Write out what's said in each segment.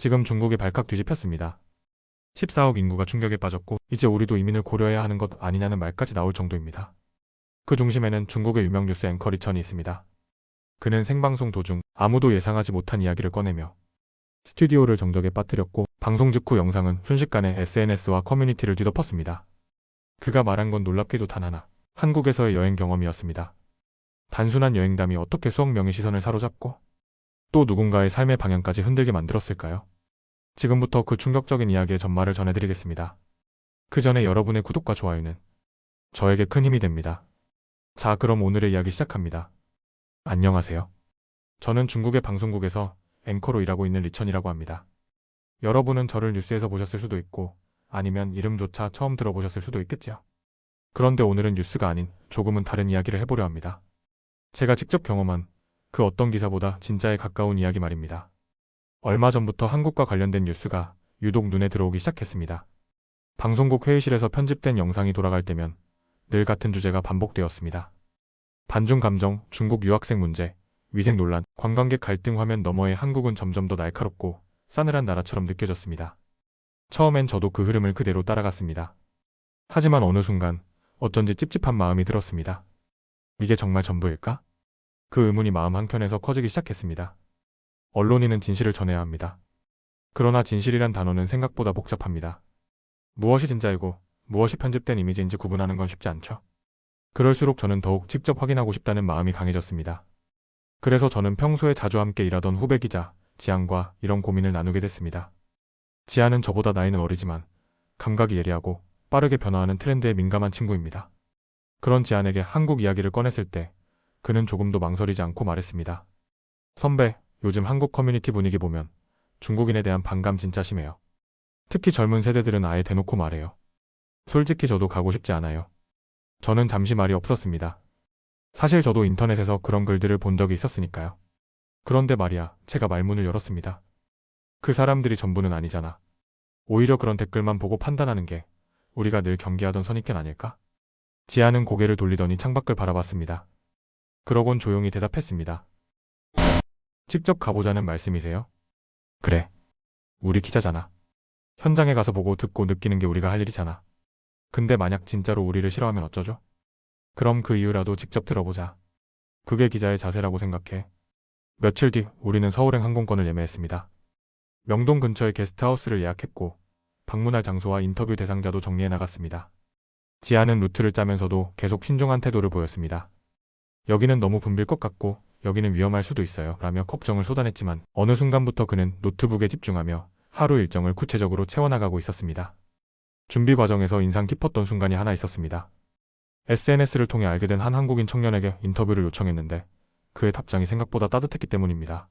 지금 중국이 발칵 뒤집혔습니다. 14억 인구가 충격에 빠졌고 이제 우리도 이민을 고려해야 하는 것 아니냐는 말까지 나올 정도입니다. 그 중심에는 중국의 유명 뉴스 앵커 리천이 있습니다. 그는 생방송 도중 아무도 예상하지 못한 이야기를 꺼내며 스튜디오를 정적에 빠뜨렸고 방송 직후 영상은 순식간에 SNS와 커뮤니티를 뒤덮었습니다. 그가 말한 건 놀랍게도 단 하나, 한국에서의 여행 경험이었습니다. 단순한 여행담이 어떻게 수억 명의 시선을 사로잡고 또 누군가의 삶의 방향까지 흔들게 만들었을까요? 지금부터 그 충격적인 이야기의 전말을 전해드리겠습니다. 그 전에 여러분의 구독과 좋아요는 저에게 큰 힘이 됩니다. 자, 그럼 오늘의 이야기 시작합니다. 안녕하세요. 저는 중국의 방송국에서 앵커로 일하고 있는 리천이라고 합니다. 여러분은 저를 뉴스에서 보셨을 수도 있고 아니면 이름조차 처음 들어보셨을 수도 있겠죠. 그런데 오늘은 뉴스가 아닌 조금은 다른 이야기를 해보려 합니다. 제가 직접 경험한 그 어떤 기사보다 진짜에 가까운 이야기 말입니다. 얼마 전부터 한국과 관련된 뉴스가 유독 눈에 들어오기 시작했습니다. 방송국 회의실에서 편집된 영상이 돌아갈 때면 늘 같은 주제가 반복되었습니다. 반중 감정, 중국 유학생 문제, 위생 논란, 관광객 갈등 화면 너머에 한국은 점점 더 날카롭고 싸늘한 나라처럼 느껴졌습니다. 처음엔 저도 그 흐름을 그대로 따라갔습니다. 하지만 어느 순간 어쩐지 찝찝한 마음이 들었습니다. 이게 정말 전부일까? 그 의문이 마음 한켠에서 커지기 시작했습니다. 언론인은 진실을 전해야 합니다. 그러나 진실이란 단어는 생각보다 복잡합니다. 무엇이 진짜이고 무엇이 편집된 이미지인지 구분하는 건 쉽지 않죠. 그럴수록 저는 더욱 직접 확인하고 싶다는 마음이 강해졌습니다. 그래서 저는 평소에 자주 함께 일하던 후배 기자 지안과 이런 고민을 나누게 됐습니다. 지안은 저보다 나이는 어리지만 감각이 예리하고 빠르게 변화하는 트렌드에 민감한 친구입니다. 그런 지안에게 한국 이야기를 꺼냈을 때 그는 조금도 망설이지 않고 말했습니다. 선배, 요즘 한국 커뮤니티 분위기 보면 중국인에 대한 반감 진짜 심해요. 특히 젊은 세대들은 아예 대놓고 말해요. 솔직히 저도 가고 싶지 않아요. 저는 잠시 말이 없었습니다. 사실 저도 인터넷에서 그런 글들을 본 적이 있었으니까요. 그런데 말이야, 제가 말문을 열었습니다. 그 사람들이 전부는 아니잖아. 오히려 그런 댓글만 보고 판단하는 게 우리가 늘 경계하던 선입견 아닐까? 지아는 고개를 돌리더니 창밖을 바라봤습니다. 그러곤 조용히 대답했습니다. 직접 가보자는 말씀이세요? 그래. 우리 기자잖아. 현장에 가서 보고 듣고 느끼는 게 우리가 할 일이잖아. 근데 만약 진짜로 우리를 싫어하면 어쩌죠? 그럼 그 이유라도 직접 들어보자. 그게 기자의 자세라고 생각해. 며칠 뒤 우리는 서울행 항공권을 예매했습니다. 명동 근처에 게스트하우스를 예약했고 방문할 장소와 인터뷰 대상자도 정리해 나갔습니다. 지아는 루트를 짜면서도 계속 신중한 태도를 보였습니다. 여기는 너무 붐빌 것 같고 여기는 위험할 수도 있어요 라며 걱정을 쏟아냈지만 어느 순간부터 그는 노트북에 집중하며 하루 일정을 구체적으로 채워나가고 있었습니다. 준비 과정에서 인상 깊었던 순간이 하나 있었습니다. SNS를 통해 알게 된 한 한국인 청년에게 인터뷰를 요청했는데 그의 답장이 생각보다 따뜻했기 때문입니다.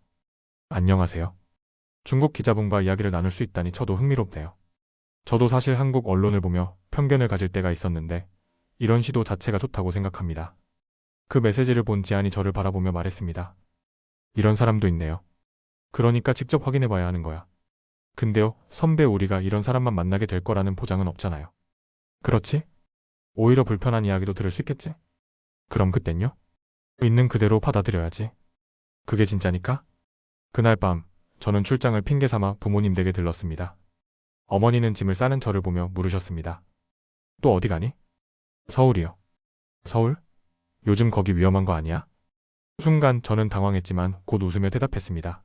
안녕하세요. 중국 기자분과 이야기를 나눌 수 있다니 저도 흥미롭네요. 저도 사실 한국 언론을 보며 편견을 가질 때가 있었는데 이런 시도 자체가 좋다고 생각합니다. 그 메시지를 본 지안이 저를 바라보며 말했습니다. 이런 사람도 있네요. 그러니까 직접 확인해봐야 하는 거야. 근데요, 선배 우리가 이런 사람만 만나게 될 거라는 보장은 없잖아요. 그렇지? 오히려 불편한 이야기도 들을 수 있겠지? 그럼 그땐요? 있는 그대로 받아들여야지. 그게 진짜니까? 그날 밤, 저는 출장을 핑계 삼아 부모님 댁에 들렀습니다. 어머니는 짐을 싸는 저를 보며 물으셨습니다. 또 어디 가니? 서울이요. 서울? 요즘 거기 위험한 거 아니야? 순간 저는 당황했지만 곧 웃으며 대답했습니다.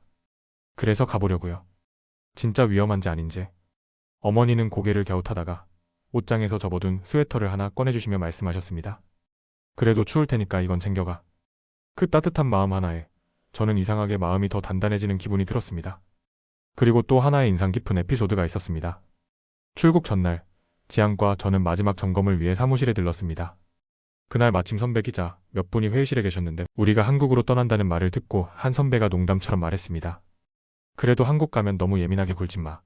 그래서 가보려고요. 진짜 위험한지 아닌지. 어머니는 고개를 갸웃하다가 옷장에서 접어둔 스웨터를 하나 꺼내주시며 말씀하셨습니다. 그래도 추울 테니까 이건 챙겨가. 그 따뜻한 마음 하나에 저는 이상하게 마음이 더 단단해지는 기분이 들었습니다. 그리고 또 하나의 인상 깊은 에피소드가 있었습니다. 출국 전날, 지안과 저는 마지막 점검을 위해 사무실에 들렀습니다. 그날 마침 선배 기자 몇 분이 회의실에 계셨는데 우리가 한국으로 떠난다는 말을 듣고 한 선배가 농담처럼 말했습니다. 그래도 한국 가면 너무 예민하게 굴지 마.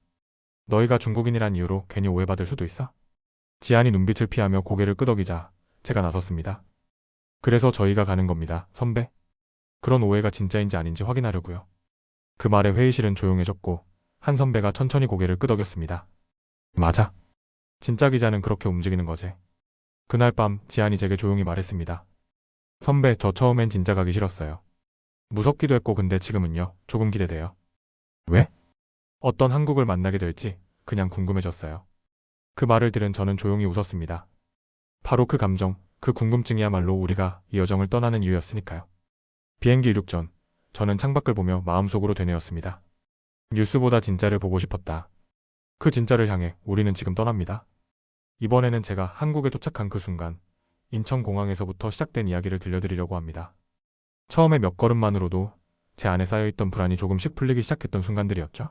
너희가 중국인이란 이유로 괜히 오해받을 수도 있어. 지안이 눈빛을 피하며 고개를 끄덕이자 제가 나섰습니다. 그래서 저희가 가는 겁니다, 선배. 그런 오해가 진짜인지 아닌지 확인하려고요. 그 말에 회의실은 조용해졌고 한 선배가 천천히 고개를 끄덕였습니다. 맞아. 진짜 기자는 그렇게 움직이는 거지. 그날 밤 지안이 제게 조용히 말했습니다. 선배, 저 처음엔 진짜 가기 싫었어요. 무섭기도 했고 근데 지금은요, 조금 기대돼요. 왜? 어떤 한국을 만나게 될지 그냥 궁금해졌어요. 그 말을 들은 저는 조용히 웃었습니다. 바로 그 감정, 그 궁금증이야말로 우리가 이 여정을 떠나는 이유였으니까요. 비행기 이륙 전, 저는 창밖을 보며 마음속으로 되뇌었습니다. 뉴스보다 진짜를 보고 싶었다. 그 진짜를 향해 우리는 지금 떠납니다. 이번에는 제가 한국에 도착한 그 순간, 인천공항에서부터 시작된 이야기를 들려드리려고 합니다. 처음에 몇 걸음만으로도 제 안에 쌓여있던 불안이 조금씩 풀리기 시작했던 순간들이었죠.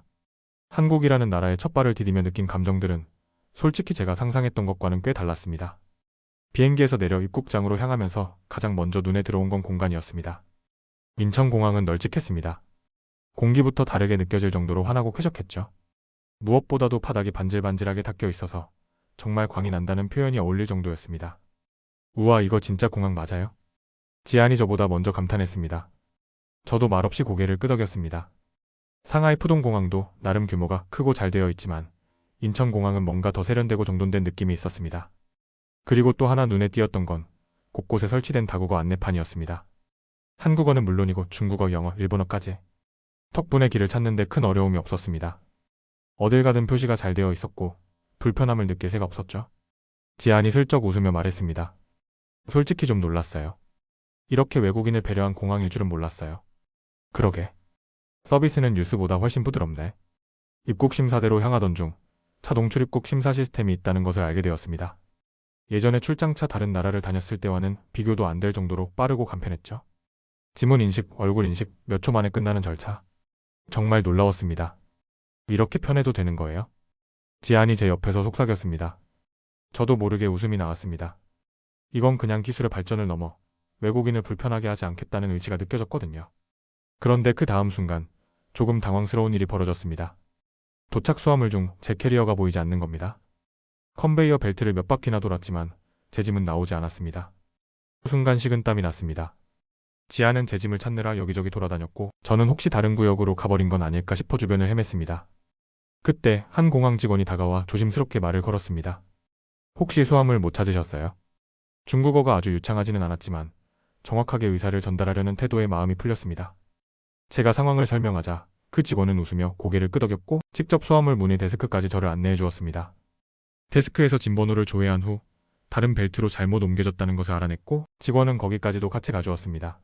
한국이라는 나라에 첫 발을 디디며 느낀 감정들은 솔직히 제가 상상했던 것과는 꽤 달랐습니다. 비행기에서 내려 입국장으로 향하면서 가장 먼저 눈에 들어온 건 공간이었습니다. 인천공항은 널찍했습니다. 공기부터 다르게 느껴질 정도로 환하고 쾌적했죠. 무엇보다도 바닥이 반질반질하게 닦여 있어서 정말 광이 난다는 표현이 어울릴 정도였습니다. 우와, 이거 진짜 공항 맞아요? 지안이 저보다 먼저 감탄했습니다. 저도 말없이 고개를 끄덕였습니다. 상하이 푸동공항도 나름 규모가 크고 잘 되어 있지만 인천공항은 뭔가 더 세련되고 정돈된 느낌이 있었습니다. 그리고 또 하나 눈에 띄었던 건 곳곳에 설치된 다국어 안내판이었습니다. 한국어는 물론이고 중국어, 영어, 일본어까지. 덕분에 길을 찾는 데 큰 어려움이 없었습니다. 어딜 가든 표시가 잘 되어 있었고 불편함을 느낄 새가 없었죠. 지안이 슬쩍 웃으며 말했습니다. 솔직히 좀 놀랐어요. 이렇게 외국인을 배려한 공항일 줄은 몰랐어요. 그러게. 서비스는 뉴스보다 훨씬 부드럽네. 입국 심사대로 향하던 중 자동 출입국 심사 시스템이 있다는 것을 알게 되었습니다. 예전에 출장차 다른 나라를 다녔을 때와는 비교도 안 될 정도로 빠르고 간편했죠. 지문 인식, 얼굴 인식 몇 초 만에 끝나는 절차. 정말 놀라웠습니다. 이렇게 편해도 되는 거예요? 지안이 제 옆에서 속삭였습니다. 저도 모르게 웃음이 나왔습니다. 이건 그냥 기술의 발전을 넘어 외국인을 불편하게 하지 않겠다는 의지가 느껴졌거든요. 그런데 그 다음 순간 조금 당황스러운 일이 벌어졌습니다. 도착 수화물 중 제 캐리어가 보이지 않는 겁니다. 컨베이어 벨트를 몇 바퀴나 돌았지만 제 짐은 나오지 않았습니다. 순간 식은땀이 났습니다. 지안은 제 짐을 찾느라 여기저기 돌아다녔고 저는 혹시 다른 구역으로 가버린 건 아닐까 싶어 주변을 헤맸습니다. 그때 한 공항 직원이 다가와 조심스럽게 말을 걸었습니다. 혹시 수화물 못 찾으셨어요? 중국어가 아주 유창하지는 않았지만 정확하게 의사를 전달하려는 태도에 마음이 풀렸습니다. 제가 상황을 설명하자 그 직원은 웃으며 고개를 끄덕였고 직접 수화물 문의 데스크까지 저를 안내해 주었습니다. 데스크에서 짐 번호를 조회한 후 다른 벨트로 잘못 옮겨졌다는 것을 알아냈고 직원은 거기까지도 같이 가져왔습니다.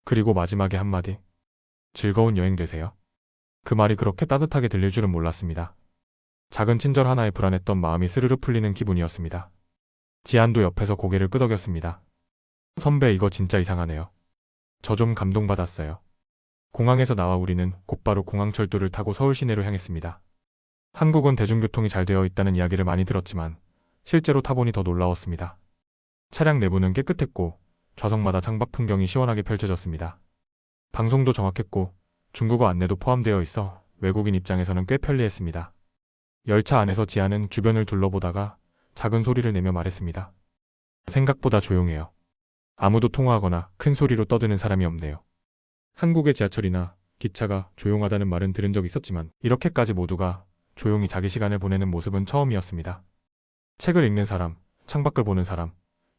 그리고 마지막에 한마디. 즐거운 여행 되세요. 그 말이 그렇게 따뜻하게 들릴 줄은 몰랐습니다. 작은 친절 하나에 불안했던 마음이 스르르 풀리는 기분이었습니다. 지안도 옆에서 고개를 끄덕였습니다. 선배, 이거 진짜 이상하네요. 저 좀 감동받았어요. 공항에서 나와 우리는 곧바로 공항철도를 타고 서울 시내로 향했습니다. 한국은 대중교통이 잘 되어 있다는 이야기를 많이 들었지만 실제로 타보니 더 놀라웠습니다. 차량 내부는 깨끗했고 좌석마다 창밖 풍경이 시원하게 펼쳐졌습니다. 방송도 정확했고 중국어 안내도 포함되어 있어 외국인 입장에서는 꽤 편리했습니다. 열차 안에서 지안은 주변을 둘러보다가 작은 소리를 내며 말했습니다. 생각보다 조용해요. 아무도 통화하거나 큰 소리로 떠드는 사람이 없네요. 한국의 지하철이나 기차가 조용하다는 말은 들은 적 있었지만 이렇게까지 모두가 조용히 자기 시간을 보내는 모습은 처음이었습니다. 책을 읽는 사람, 창밖을 보는 사람,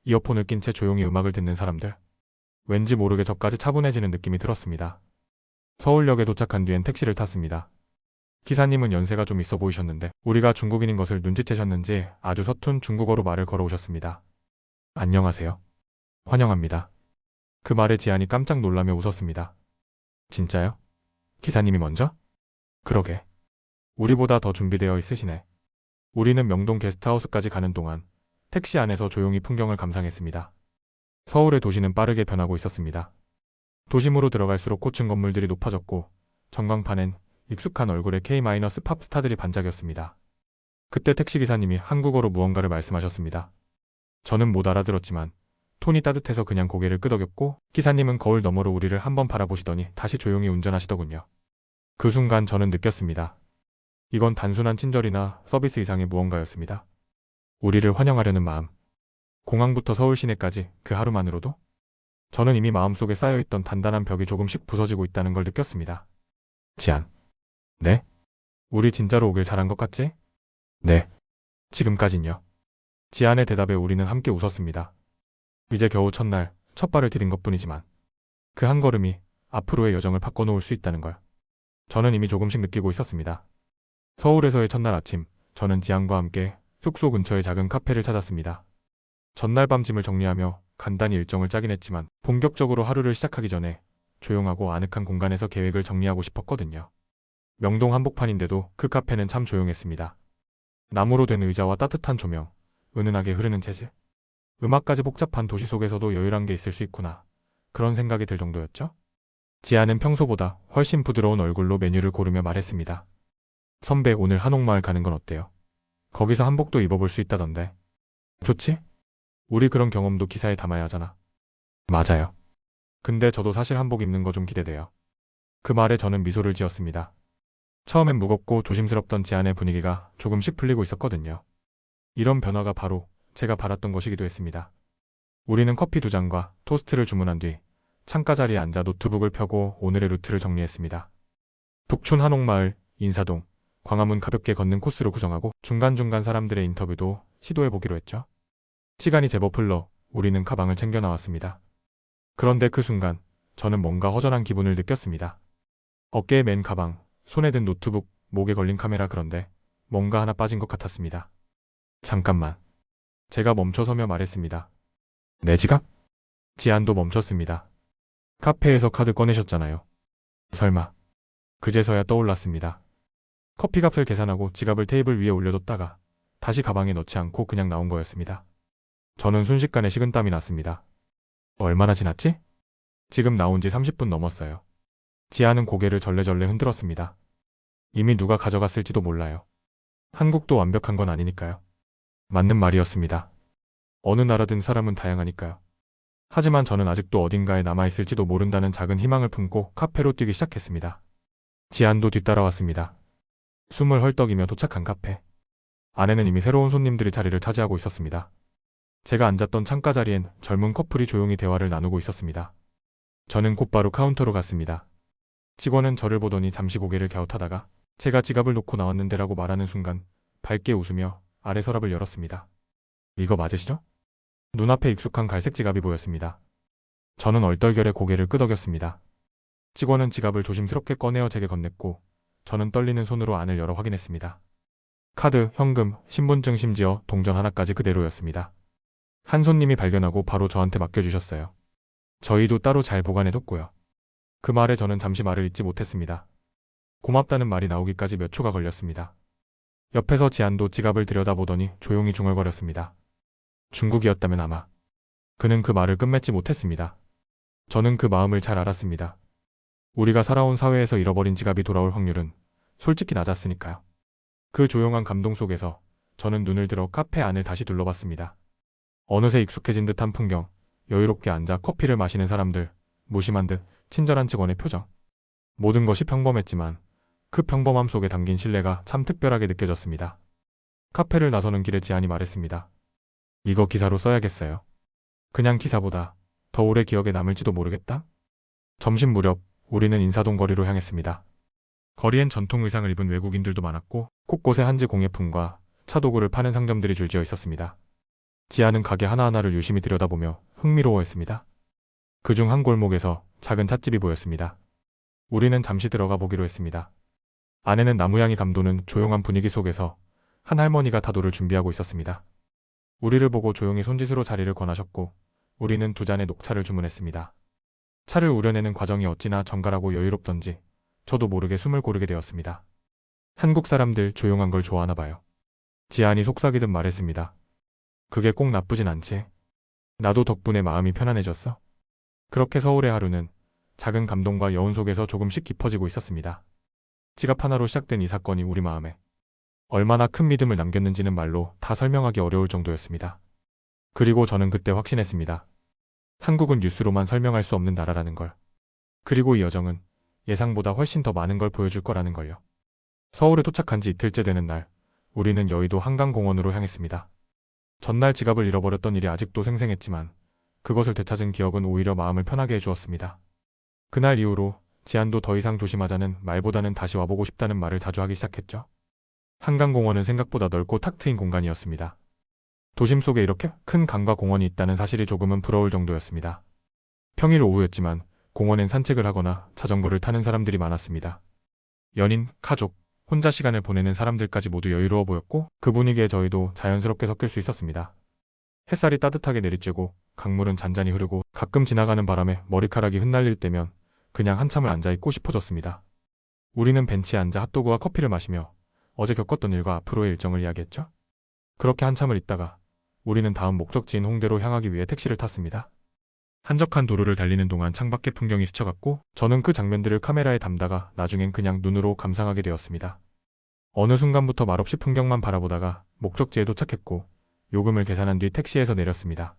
이어폰을 낀 채 조용히 음악을 듣는 사람들. 왠지 모르게 저까지 차분해지는 느낌이 들었습니다. 서울역에 도착한 뒤엔 택시를 탔습니다. 기사님은 연세가 좀 있어 보이셨는데 우리가 중국인인 것을 눈치채셨는지 아주 서툰 중국어로 말을 걸어오셨습니다. 안녕하세요. 환영합니다. 그 말에 지안이 깜짝 놀라며 웃었습니다. 진짜요? 기사님이 먼저? 그러게. 우리보다 더 준비되어 있으시네. 우리는 명동 게스트하우스까지 가는 동안 택시 안에서 조용히 풍경을 감상했습니다. 서울의 도시는 빠르게 변하고 있었습니다. 도심으로 들어갈수록 고층 건물들이 높아졌고 전광판엔 익숙한 얼굴의 K-팝 스타들이 반짝였습니다. 그때 택시기사님이 한국어로 무언가를 말씀하셨습니다. 저는 못 알아들었지만 톤이 따뜻해서 그냥 고개를 끄덕였고 기사님은 거울 너머로 우리를 한번 바라보시더니 다시 조용히 운전하시더군요. 그 순간 저는 느꼈습니다. 이건 단순한 친절이나 서비스 이상의 무언가였습니다. 우리를 환영하려는 마음. 공항부터 서울 시내까지 그 하루만으로도 저는 이미 마음속에 쌓여있던 단단한 벽이 조금씩 부서지고 있다는 걸 느꼈습니다. 지안. 네? 우리 진짜로 오길 잘한 것 같지? 네. 지금까진요. 지안의 대답에 우리는 함께 웃었습니다. 이제 겨우 첫날, 첫 발을 디딘 것뿐이지만 그 한 걸음이 앞으로의 여정을 바꿔놓을 수 있다는 걸 저는 이미 조금씩 느끼고 있었습니다. 서울에서의 첫날 아침, 저는 지안과 함께 숙소 근처의 작은 카페를 찾았습니다. 전날 밤 짐을 정리하며 간단히 일정을 짜긴 했지만 본격적으로 하루를 시작하기 전에 조용하고 아늑한 공간에서 계획을 정리하고 싶었거든요. 명동 한복판인데도 그 카페는 참 조용했습니다. 나무로 된 의자와 따뜻한 조명, 은은하게 흐르는 재즈, 음악까지 복잡한 도시 속에서도 여유란 게 있을 수 있구나. 그런 생각이 들 정도였죠. 지아는 평소보다 훨씬 부드러운 얼굴로 메뉴를 고르며 말했습니다. 선배, 오늘 한옥마을 가는 건 어때요? 거기서 한복도 입어볼 수 있다던데. 좋지? 우리 그런 경험도 기사에 담아야 하잖아. 맞아요. 근데 저도 사실 한복 입는 거 좀 기대돼요. 그 말에 저는 미소를 지었습니다. 처음엔 무겁고 조심스럽던 지안의 분위기가 조금씩 풀리고 있었거든요. 이런 변화가 바로 제가 바랐던 것이기도 했습니다. 우리는 커피 2잔과 토스트를 주문한 뒤 창가 자리에 앉아 노트북을 펴고 오늘의 루트를 정리했습니다. 북촌 한옥마을, 인사동, 광화문 가볍게 걷는 코스로 구성하고 중간중간 사람들의 인터뷰도 시도해보기로 했죠. 시간이 제법 흘러 우리는 가방을 챙겨 나왔습니다. 그런데 그 순간 저는 뭔가 허전한 기분을 느꼈습니다. 어깨에 맨 가방, 손에 든 노트북, 목에 걸린 카메라, 그런데 뭔가 하나 빠진 것 같았습니다. 잠깐만. 제가 멈춰서며 말했습니다. 내 지갑? 지안도 멈췄습니다. 카페에서 카드 꺼내셨잖아요. 설마. 그제서야 떠올랐습니다. 커피값을 계산하고 지갑을 테이블 위에 올려뒀다가 다시 가방에 넣지 않고 그냥 나온 거였습니다. 저는 순식간에 식은땀이 났습니다. 얼마나 지났지? 지금 나온 지 30분 넘었어요. 지아는 고개를 절레절레 흔들었습니다. 이미 누가 가져갔을지도 몰라요. 한국도 완벽한 건 아니니까요. 맞는 말이었습니다. 어느 나라든 사람은 다양하니까요. 하지만 저는 아직도 어딘가에 남아있을지도 모른다는 작은 희망을 품고 카페로 뛰기 시작했습니다. 지안도 뒤따라왔습니다. 숨을 헐떡이며 도착한 카페. 안에는 이미 새로운 손님들이 자리를 차지하고 있었습니다. 제가 앉았던 창가 자리엔 젊은 커플이 조용히 대화를 나누고 있었습니다. 저는 곧바로 카운터로 갔습니다. 직원은 저를 보더니 잠시 고개를 갸웃하다가 제가 지갑을 놓고 나왔는데라고 말하는 순간 밝게 웃으며 아래 서랍을 열었습니다. 이거 맞으시죠? 눈앞에 익숙한 갈색 지갑이 보였습니다. 저는 얼떨결에 고개를 끄덕였습니다. 직원은 지갑을 조심스럽게 꺼내어 제게 건넸고 저는 떨리는 손으로 안을 열어 확인했습니다. 카드, 현금, 신분증, 심지어 동전 하나까지 그대로였습니다. 한 손님이 발견하고 바로 저한테 맡겨주셨어요. 저희도 따로 잘 보관해뒀고요. 그 말에 저는 잠시 말을 잇지 못했습니다. 고맙다는 말이 나오기까지 몇 초가 걸렸습니다. 옆에서 지안도 지갑을 들여다보더니 조용히 중얼거렸습니다. 중국이었다면 아마. 그는 그 말을 끝맺지 못했습니다. 저는 그 마음을 잘 알았습니다. 우리가 살아온 사회에서 잃어버린 지갑이 돌아올 확률은 솔직히 낮았으니까요. 그 조용한 감동 속에서 저는 눈을 들어 카페 안을 다시 둘러봤습니다. 어느새 익숙해진 듯한 풍경, 여유롭게 앉아 커피를 마시는 사람들, 무심한 듯 친절한 직원의 표정. 모든 것이 평범했지만 그 평범함 속에 담긴 신뢰가 참 특별하게 느껴졌습니다. 카페를 나서는 길에 지안이 말했습니다. 이거 기사로 써야겠어요. 그냥 기사보다 더 오래 기억에 남을지도 모르겠다. 점심 무렵 우리는 인사동 거리로 향했습니다. 거리엔 전통 의상을 입은 외국인들도 많았고 곳곳에 한지 공예품과 차도구를 파는 상점들이 줄지어 있었습니다. 지아는 가게 하나하나를 유심히 들여다보며 흥미로워했습니다. 그중 한 골목에서 작은 찻집이 보였습니다. 우리는 잠시 들어가 보기로 했습니다. 안에는 나무향이 감도는 조용한 분위기 속에서 한 할머니가 다도를 준비하고 있었습니다. 우리를 보고 조용히 손짓으로 자리를 권하셨고 우리는 2잔의 녹차를 주문했습니다. 차를 우려내는 과정이 어찌나 정갈하고 여유롭던지 저도 모르게 숨을 고르게 되었습니다. 한국 사람들 조용한 걸 좋아하나 봐요. 지안이 속삭이듯 말했습니다. 그게 꼭 나쁘진 않지. 나도 덕분에 마음이 편안해졌어. 그렇게 서울의 하루는 작은 감동과 여운 속에서 조금씩 깊어지고 있었습니다. 지갑 하나로 시작된 이 사건이 우리 마음에 얼마나 큰 믿음을 남겼는지는 말로 다 설명하기 어려울 정도였습니다. 그리고 저는 그때 확신했습니다. 한국은 뉴스로만 설명할 수 없는 나라라는 걸. 그리고 이 여정은 예상보다 훨씬 더 많은 걸 보여줄 거라는 걸요. 서울에 도착한 지 이틀째 되는 날, 우리는 여의도 한강공원으로 향했습니다. 전날 지갑을 잃어버렸던 일이 아직도 생생했지만 그것을 되찾은 기억은 오히려 마음을 편하게 해주었습니다. 그날 이후로 지안도 더 이상 조심하자는 말보다는 다시 와보고 싶다는 말을 자주 하기 시작했죠. 한강공원은 생각보다 넓고 탁 트인 공간이었습니다. 도심 속에 이렇게 큰 강과 공원이 있다는 사실이 조금은 부러울 정도였습니다. 평일 오후였지만 공원엔 산책을 하거나 자전거를 타는 사람들이 많았습니다. 연인, 가족, 혼자 시간을 보내는 사람들까지 모두 여유로워 보였고 그 분위기에 저희도 자연스럽게 섞일 수 있었습니다. 햇살이 따뜻하게 내리쬐고 강물은 잔잔히 흐르고 가끔 지나가는 바람에 머리카락이 흩날릴 때면 그냥 한참을 앉아있고 싶어졌습니다. 우리는 벤치에 앉아 핫도그와 커피를 마시며 어제 겪었던 일과 앞으로의 일정을 이야기했죠. 그렇게 한참을 있다가 우리는 다음 목적지인 홍대로 향하기 위해 택시를 탔습니다. 한적한 도로를 달리는 동안 창밖의 풍경이 스쳐갔고 저는 그 장면들을 카메라에 담다가 나중엔 그냥 눈으로 감상하게 되었습니다. 어느 순간부터 말없이 풍경만 바라보다가 목적지에 도착했고 요금을 계산한 뒤 택시에서 내렸습니다.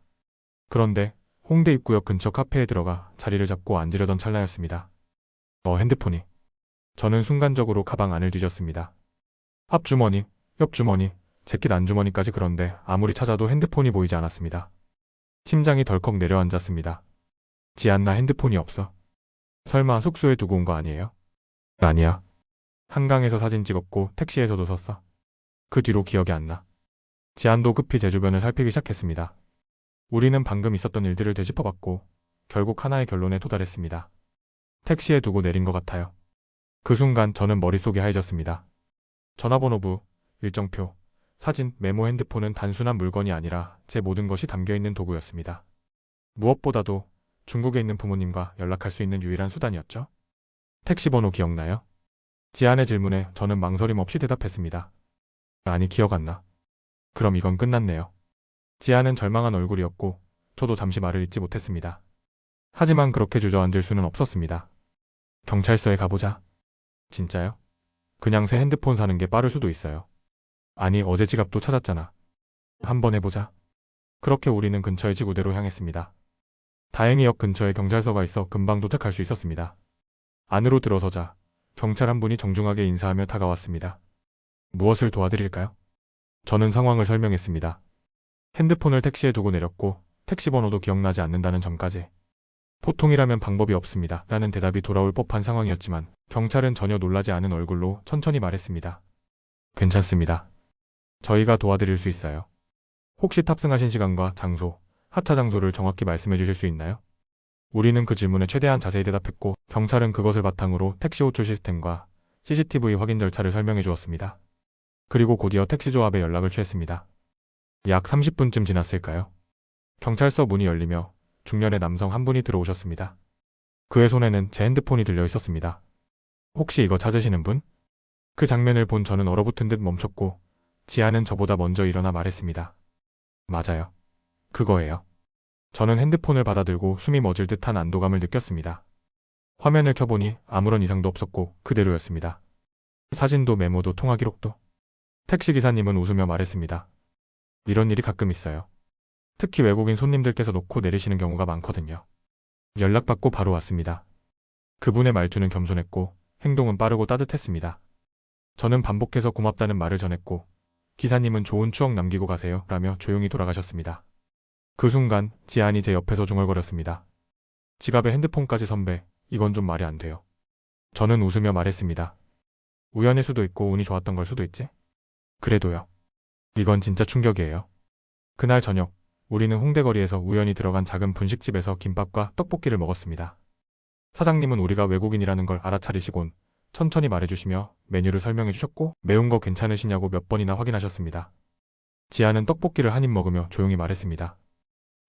그런데 홍대 입구역 근처 카페에 들어가 자리를 잡고 앉으려던 찰나였습니다. 핸드폰이. 저는 순간적으로 가방 안을 뒤졌습니다. 앞주머니, 옆주머니, 재킷 안주머니까지 그런데 아무리 찾아도 핸드폰이 보이지 않았습니다. 심장이 덜컥 내려앉았습니다. 지안나 핸드폰이 없어. 설마 숙소에 두고 온 거 아니에요? 아니야. 한강에서 사진 찍었고 택시에서도 섰어. 그 뒤로 기억이 안 나. 지안도 급히 제 주변을 살피기 시작했습니다. 우리는 방금 있었던 일들을 되짚어봤고 결국 하나의 결론에 도달했습니다. 택시에 두고 내린 것 같아요. 그 순간 저는 머릿속이 하얘졌습니다. 전화번호부, 일정표, 사진, 메모 핸드폰은 단순한 물건이 아니라 제 모든 것이 담겨있는 도구였습니다. 무엇보다도 중국에 있는 부모님과 연락할 수 있는 유일한 수단이었죠. 택시 번호 기억나요? 지안의 질문에 저는 망설임 없이 대답했습니다. 아니, 기억 안 나. 그럼 이건 끝났네요. 지안은 절망한 얼굴이었고 저도 잠시 말을 잇지 못했습니다. 하지만 그렇게 주저앉을 수는 없었습니다. 경찰서에 가보자. 진짜요? 그냥 새 핸드폰 사는 게 빠를 수도 있어요. 아니, 어제 지갑도 찾았잖아. 한번 해보자. 그렇게 우리는 근처의 지구대로 향했습니다. 다행히 역 근처에 경찰서가 있어 금방 도착할 수 있었습니다. 안으로 들어서자 경찰 한 분이 정중하게 인사하며 다가왔습니다. 무엇을 도와드릴까요? 저는 상황을 설명했습니다. 핸드폰을 택시에 두고 내렸고 택시 번호도 기억나지 않는다는 점까지. 보통이라면 방법이 없습니다. 라는 대답이 돌아올 법한 상황이었지만 경찰은 전혀 놀라지 않은 얼굴로 천천히 말했습니다. 괜찮습니다. 저희가 도와드릴 수 있어요. 혹시 탑승하신 시간과 장소, 하차 장소를 정확히 말씀해 주실 수 있나요? 우리는 그 질문에 최대한 자세히 대답했고 경찰은 그것을 바탕으로 택시 호출 시스템과 CCTV 확인 절차를 설명해 주었습니다. 그리고 곧이어 택시 조합에 연락을 취했습니다. 약 30분쯤 지났을까요? 경찰서 문이 열리며 중년의 남성 한 분이 들어오셨습니다. 그의 손에는 제 핸드폰이 들려 있었습니다. 혹시 이거 찾으시는 분? 그 장면을 본 저는 얼어붙은 듯 멈췄고 지아는 저보다 먼저 일어나 말했습니다. 맞아요. 그거예요. 저는 핸드폰을 받아들고 숨이 멎을 듯한 안도감을 느꼈습니다. 화면을 켜보니 아무런 이상도 없었고 그대로였습니다. 사진도 메모도 통화 기록도. 택시기사님은 웃으며 말했습니다. 이런 일이 가끔 있어요. 특히 외국인 손님들께서 놓고 내리시는 경우가 많거든요. 연락받고 바로 왔습니다. 그분의 말투는 겸손했고 행동은 빠르고 따뜻했습니다. 저는 반복해서 고맙다는 말을 전했고 기사님은 좋은 추억 남기고 가세요 라며 조용히 돌아가셨습니다. 그 순간 지안이 제 옆에서 중얼거렸습니다. 지갑에 핸드폰까지 선배, 이건 좀 말이 안 돼요. 저는 웃으며 말했습니다. 우연일 수도 있고 운이 좋았던 걸 수도 있지? 그래도요. 이건 진짜 충격이에요. 그날 저녁 우리는 홍대거리에서 우연히 들어간 작은 분식집에서 김밥과 떡볶이를 먹었습니다. 사장님은 우리가 외국인이라는 걸 알아차리시곤 천천히 말해주시며 메뉴를 설명해 주셨고 매운 거 괜찮으시냐고 몇 번이나 확인하셨습니다. 지아는 떡볶이를 한 입 먹으며 조용히 말했습니다.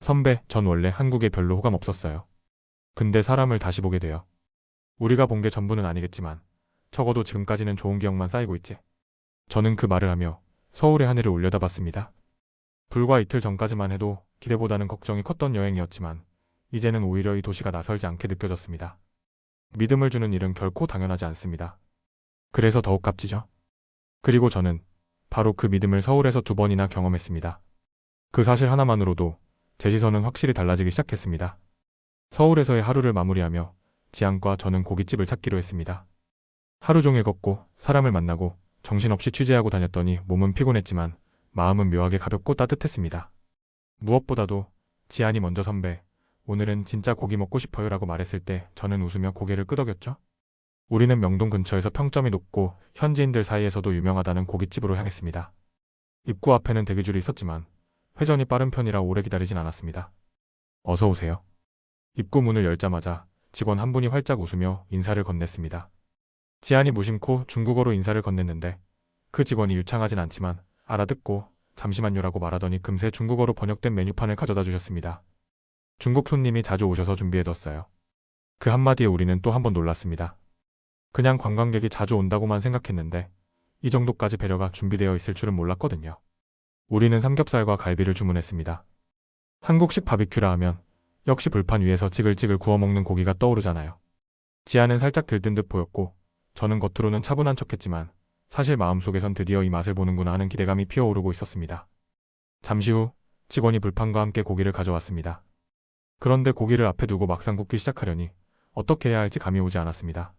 선배, 전 원래 한국에 별로 호감 없었어요. 근데 사람을 다시 보게 돼요. 우리가 본 게 전부는 아니겠지만 적어도 지금까지는 좋은 기억만 쌓이고 있지. 저는 그 말을 하며 서울의 하늘을 올려다봤습니다. 불과 이틀 전까지만 해도 기대보다는 걱정이 컸던 여행이었지만 이제는 오히려 이 도시가 낯설지 않게 느껴졌습니다. 믿음을 주는 일은 결코 당연하지 않습니다. 그래서 더욱 값지죠. 그리고 저는 바로 그 믿음을 서울에서 2번이나 경험했습니다. 그 사실 하나만으로도 제 시선은 확실히 달라지기 시작했습니다. 서울에서의 하루를 마무리하며 지안과 저는 고깃집을 찾기로 했습니다. 하루 종일 걷고 사람을 만나고 정신없이 취재하고 다녔더니 몸은 피곤했지만 마음은 묘하게 가볍고 따뜻했습니다. 무엇보다도 지안이 먼저 선배, 오늘은 진짜 고기 먹고 싶어요 라고 말했을 때 저는 웃으며 고개를 끄덕였죠. 우리는 명동 근처에서 평점이 높고 현지인들 사이에서도 유명하다는 고깃집으로 향했습니다. 입구 앞에는 대기줄이 있었지만 회전이 빠른 편이라 오래 기다리진 않았습니다. 어서 오세요. 입구 문을 열자마자 직원 한 분이 활짝 웃으며 인사를 건넸습니다. 지안이 무심코 중국어로 인사를 건넸는데 그 직원이 유창하진 않지만 알아듣고 잠시만요라고 말하더니 금세 중국어로 번역된 메뉴판을 가져다 주셨습니다. 중국 손님이 자주 오셔서 준비해뒀어요. 그 한마디에 우리는 또 한 번 놀랐습니다. 그냥 관광객이 자주 온다고만 생각했는데 이 정도까지 배려가 준비되어 있을 줄은 몰랐거든요. 우리는 삼겹살과 갈비를 주문했습니다. 한국식 바비큐라 하면 역시 불판 위에서 지글지글 구워 먹는 고기가 떠오르잖아요. 지안은 살짝 들뜬 듯 보였고 저는 겉으로는 차분한 척했지만 사실 마음속에선 드디어 이 맛을 보는구나 하는 기대감이 피어오르고 있었습니다. 잠시 후 직원이 불판과 함께 고기를 가져왔습니다. 그런데 고기를 앞에 두고 막상 굽기 시작하려니 어떻게 해야 할지 감이 오지 않았습니다.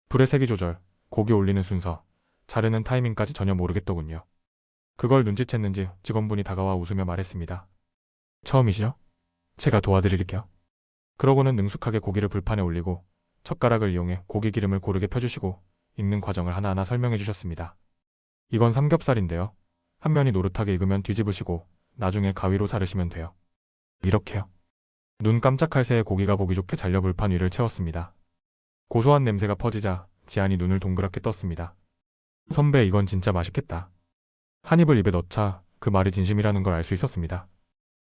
불의 세기 조절, 고기 올리는 순서, 자르는 타이밍까지 전혀 모르겠더군요. 그걸 눈치챘는지 직원분이 다가와 웃으며 말했습니다. 처음이시죠? 제가 도와드릴게요. 그러고는 능숙하게 고기를 불판에 올리고 젓가락을 이용해 고기 기름을 고르게 펴주시고 익는 과정을 하나하나 설명해 주셨습니다. 이건 삼겹살인데요. 한 면이 노릇하게 익으면 뒤집으시고 나중에 가위로 자르시면 돼요. 이렇게요. 눈 깜짝할 새에 고기가 보기 좋게 잘려 불판 위를 채웠습니다. 고소한 냄새가 퍼지자 지안이 눈을 동그랗게 떴습니다. 선배, 이건 진짜 맛있겠다. 한 입을 입에 넣자 그 말이 진심이라는 걸 알 수 있었습니다.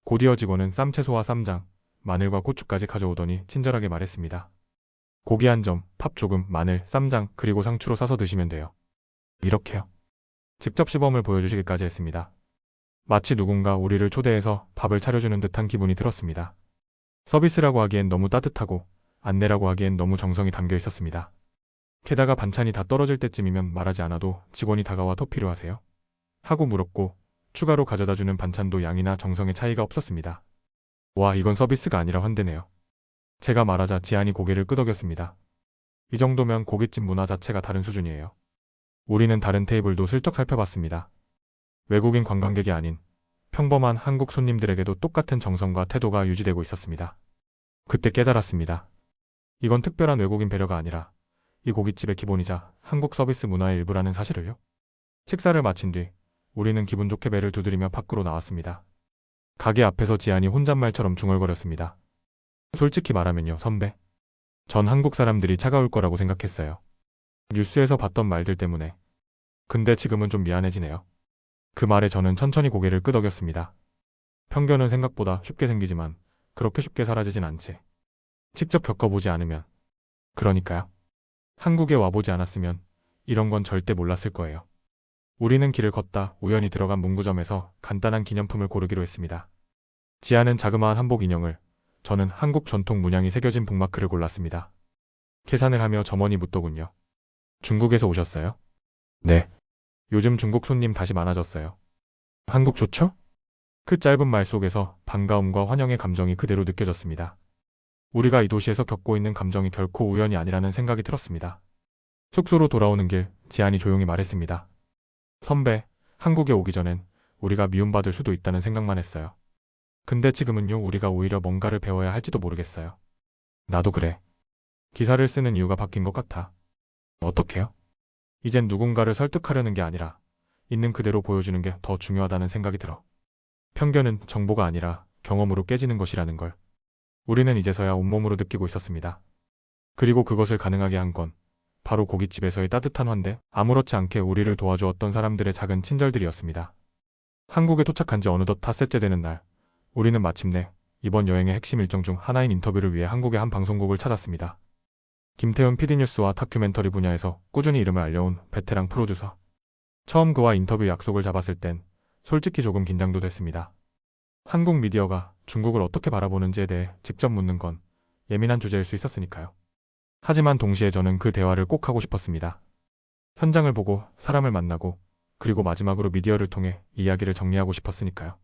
곧이어 직원은 쌈채소와 쌈장, 마늘과 고추까지 가져오더니 친절하게 말했습니다. 고기 한 점, 팝 조금, 마늘, 쌈장, 그리고 상추로 싸서 드시면 돼요. 이렇게요. 직접 시범을 보여주시기까지 했습니다. 마치 누군가 우리를 초대해서 밥을 차려주는 듯한 기분이 들었습니다. 서비스라고 하기엔 너무 따뜻하고 안내라고 하기엔 너무 정성이 담겨 있었습니다. 게다가 반찬이 다 떨어질 때쯤이면 말하지 않아도 직원이 다가와 더 필요하세요? 하고 물었고 추가로 가져다주는 반찬도 양이나 정성의 차이가 없었습니다. 와, 이건 서비스가 아니라 환대네요. 제가 말하자 지안이 고개를 끄덕였습니다. 이 정도면 고깃집 문화 자체가 다른 수준이에요. 우리는 다른 테이블도 슬쩍 살펴봤습니다. 외국인 관광객이 아닌 평범한 한국 손님들에게도 똑같은 정성과 태도가 유지되고 있었습니다. 그때 깨달았습니다. 이건 특별한 외국인 배려가 아니라 이 고깃집의 기본이자 한국 서비스 문화의 일부라는 사실을요. 식사를 마친 뒤 우리는 기분 좋게 배를 두드리며 밖으로 나왔습니다. 가게 앞에서 지안이 혼잣말처럼 중얼거렸습니다. 솔직히 말하면요, 선배. 전 한국 사람들이 차가울 거라고 생각했어요. 뉴스에서 봤던 말들 때문에. 근데 지금은 좀 미안해지네요. 그 말에 저는 천천히 고개를 끄덕였습니다. 편견은 생각보다 쉽게 생기지만 그렇게 쉽게 사라지진 않지. 직접 겪어보지 않으면. 그러니까요. 한국에 와보지 않았으면 이런 건 절대 몰랐을 거예요. 우리는 길을 걷다 우연히 들어간 문구점에서 간단한 기념품을 고르기로 했습니다. 지안은 자그마한 한복 인형을, 저는 한국 전통 문양이 새겨진 북마크를 골랐습니다. 계산을 하며 점원이 묻더군요. 중국에서 오셨어요? 네. 요즘 중국 손님 다시 많아졌어요. 한국 좋죠? 그 짧은 말 속에서 반가움과 환영의 감정이 그대로 느껴졌습니다. 우리가 이 도시에서 겪고 있는 감정이 결코 우연이 아니라는 생각이 들었습니다. 숙소로 돌아오는 길, 지안이 조용히 말했습니다. 선배, 한국에 오기 전엔 우리가 미움받을 수도 있다는 생각만 했어요. 근데 지금은요, 우리가 오히려 뭔가를 배워야 할지도 모르겠어요. 나도 그래. 기사를 쓰는 이유가 바뀐 것 같아. 어떻게요? 이젠 누군가를 설득하려는 게 아니라 있는 그대로 보여주는 게 더 중요하다는 생각이 들어. 편견은 정보가 아니라 경험으로 깨지는 것이라는 걸 우리는 이제서야 온몸으로 느끼고 있었습니다. 그리고 그것을 가능하게 한 건 바로 고깃집에서의 따뜻한 환대, 아무렇지 않게 우리를 도와주었던 사람들의 작은 친절들이었습니다. 한국에 도착한 지 어느덧 닷새째 되는 날, 우리는 마침내 이번 여행의 핵심 일정 중 하나인 인터뷰를 위해 한국의 한 방송국을 찾았습니다. 김태훈 PD뉴스와 다큐멘터리 분야에서 꾸준히 이름을 알려온 베테랑 프로듀서. 처음 그와 인터뷰 약속을 잡았을 땐 솔직히 조금 긴장도 됐습니다. 한국 미디어가 중국을 어떻게 바라보는지에 대해 직접 묻는 건 예민한 주제일 수 있었으니까요. 하지만 동시에 저는 그 대화를 꼭 하고 싶었습니다. 현장을 보고 사람을 만나고 그리고 마지막으로 미디어를 통해 이야기를 정리하고 싶었으니까요.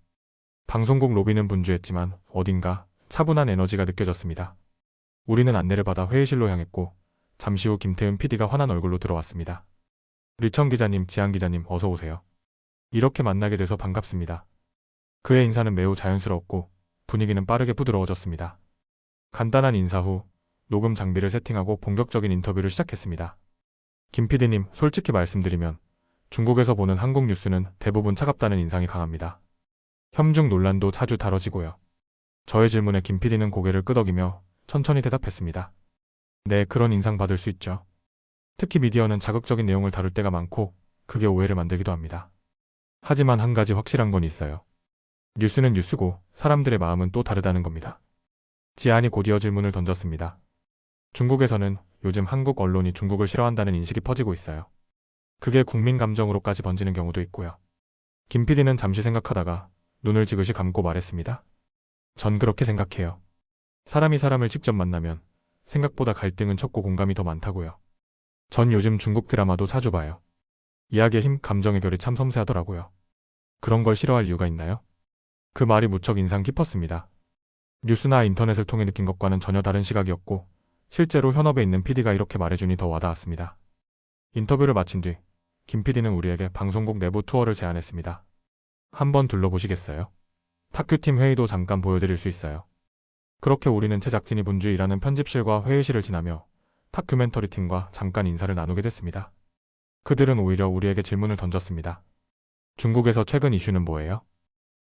방송국 로비는 분주했지만 어딘가 차분한 에너지가 느껴졌습니다. 우리는 안내를 받아 회의실로 향했고 잠시 후 김태훈 PD가 환한 얼굴로 들어왔습니다. 리청 기자님, 지안 기자님, 어서 오세요. 이렇게 만나게 돼서 반갑습니다. 그의 인사는 매우 자연스러웠고 분위기는 빠르게 부드러워졌습니다. 간단한 인사 후 녹음 장비를 세팅하고 본격적인 인터뷰를 시작했습니다. 김 PD님, 솔직히 말씀드리면 중국에서 보는 한국 뉴스는 대부분 차갑다는 인상이 강합니다. 혐중 논란도 자주 다뤄지고요. 저의 질문에 김 PD는 고개를 끄덕이며 천천히 대답했습니다. 네, 그런 인상 받을 수 있죠. 특히 미디어는 자극적인 내용을 다룰 때가 많고 그게 오해를 만들기도 합니다. 하지만 한 가지 확실한 건 있어요. 뉴스는 뉴스고 사람들의 마음은 또 다르다는 겁니다. 지안이 곧이어 질문을 던졌습니다. 중국에서는 요즘 한국 언론이 중국을 싫어한다는 인식이 퍼지고 있어요. 그게 국민 감정으로까지 번지는 경우도 있고요. 김 PD는 잠시 생각하다가 눈을 지그시 감고 말했습니다. 전 그렇게 생각해요. 사람이 사람을 직접 만나면 생각보다 갈등은 적고 공감이 더 많다고요. 전 요즘 중국 드라마도 자주 봐요. 이야기의 힘, 감정의 결이 참 섬세하더라고요. 그런 걸 싫어할 이유가 있나요? 그 말이 무척 인상 깊었습니다. 뉴스나 인터넷을 통해 느낀 것과는 전혀 다른 시각이었고 실제로 현업에 있는 PD가 이렇게 말해주니 더 와닿았습니다. 인터뷰를 마친 뒤 김 PD는 우리에게 방송국 내부 투어를 제안했습니다. 한번 둘러보시겠어요? 탁큐팀 회의도 잠깐 보여드릴 수 있어요. 그렇게 우리는 제작진이 분주히 일하는 편집실과 회의실을 지나며 다큐멘터리 팀과 잠깐 인사를 나누게 됐습니다. 그들은 오히려 우리에게 질문을 던졌습니다. 중국에서 최근 이슈는 뭐예요?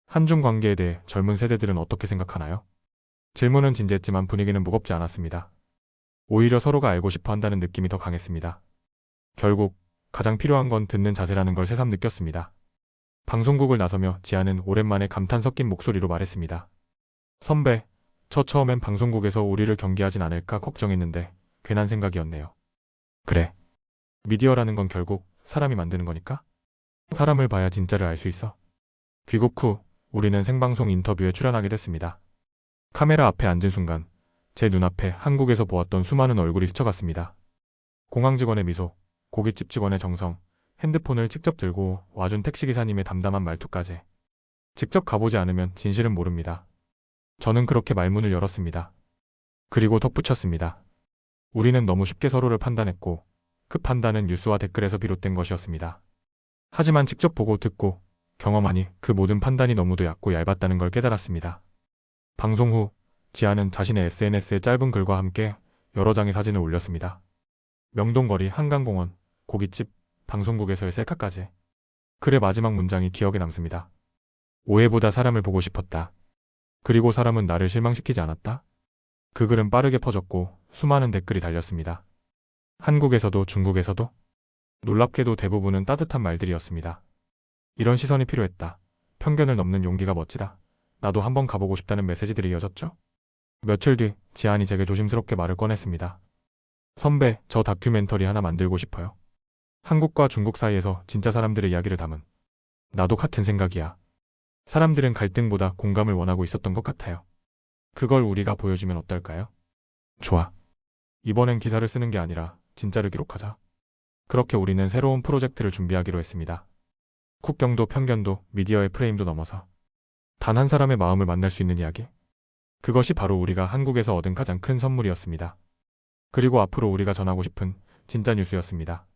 한중 관계에 대해 젊은 세대들은 어떻게 생각하나요? 질문은 진지했지만 분위기는 무겁지 않았습니다. 오히려 서로가 알고 싶어 한다는 느낌이 더 강했습니다. 결국 가장 필요한 건 듣는 자세라는 걸 새삼 느꼈습니다. 방송국을 나서며 지아는 오랜만에 감탄 섞인 목소리로 말했습니다. 선배, 저 처음엔 방송국에서 우리를 경계하진 않을까 걱정했는데 괜한 생각이었네요. 그래. 미디어라는 건 결국 사람이 만드는 거니까? 사람을 봐야 진짜를 알 수 있어. 귀국 후 우리는 생방송 인터뷰에 출연하게 됐습니다. 카메라 앞에 앉은 순간 제 눈앞에 한국에서 보았던 수많은 얼굴이 스쳐갔습니다. 공항 직원의 미소, 고깃집 직원의 정성, 핸드폰을 직접 들고 와준 택시기사님의 담담한 말투까지. 직접 가보지 않으면 진실은 모릅니다. 저는 그렇게 말문을 열었습니다. 그리고 덧붙였습니다. 우리는 너무 쉽게 서로를 판단했고 그 판단은 뉴스와 댓글에서 비롯된 것이었습니다. 하지만 직접 보고 듣고 경험하니 그 모든 판단이 너무도 얕고 얇았다는 걸 깨달았습니다. 방송 후 지아는 자신의 SNS에 짧은 글과 함께 여러 장의 사진을 올렸습니다. 명동거리, 한강공원, 고깃집, 방송국에서의 셀카까지. 글의 마지막 문장이 기억에 남습니다. 오해보다 사람을 보고 싶었다. 그리고 사람은 나를 실망시키지 않았다. 그 글은 빠르게 퍼졌고 수많은 댓글이 달렸습니다. 한국에서도 중국에서도 놀랍게도 대부분은 따뜻한 말들이었습니다. 이런 시선이 필요했다. 편견을 넘는 용기가 멋지다. 나도 한번 가보고 싶다는 메시지들이 이어졌죠. 며칠 뒤 지안이 제게 조심스럽게 말을 꺼냈습니다. 선배, 저 다큐멘터리 하나 만들고 싶어요. 한국과 중국 사이에서 진짜 사람들의 이야기를 담은. 나도 같은 생각이야. 사람들은 갈등보다 공감을 원하고 있었던 것 같아요. 그걸 우리가 보여주면 어떨까요? 좋아. 이번엔 기사를 쓰는 게 아니라 진짜를 기록하자. 그렇게 우리는 새로운 프로젝트를 준비하기로 했습니다. 국경도 편견도 미디어의 프레임도 넘어서 단 한 사람의 마음을 만날 수 있는 이야기. 그것이 바로 우리가 한국에서 얻은 가장 큰 선물이었습니다. 그리고 앞으로 우리가 전하고 싶은 진짜 뉴스였습니다.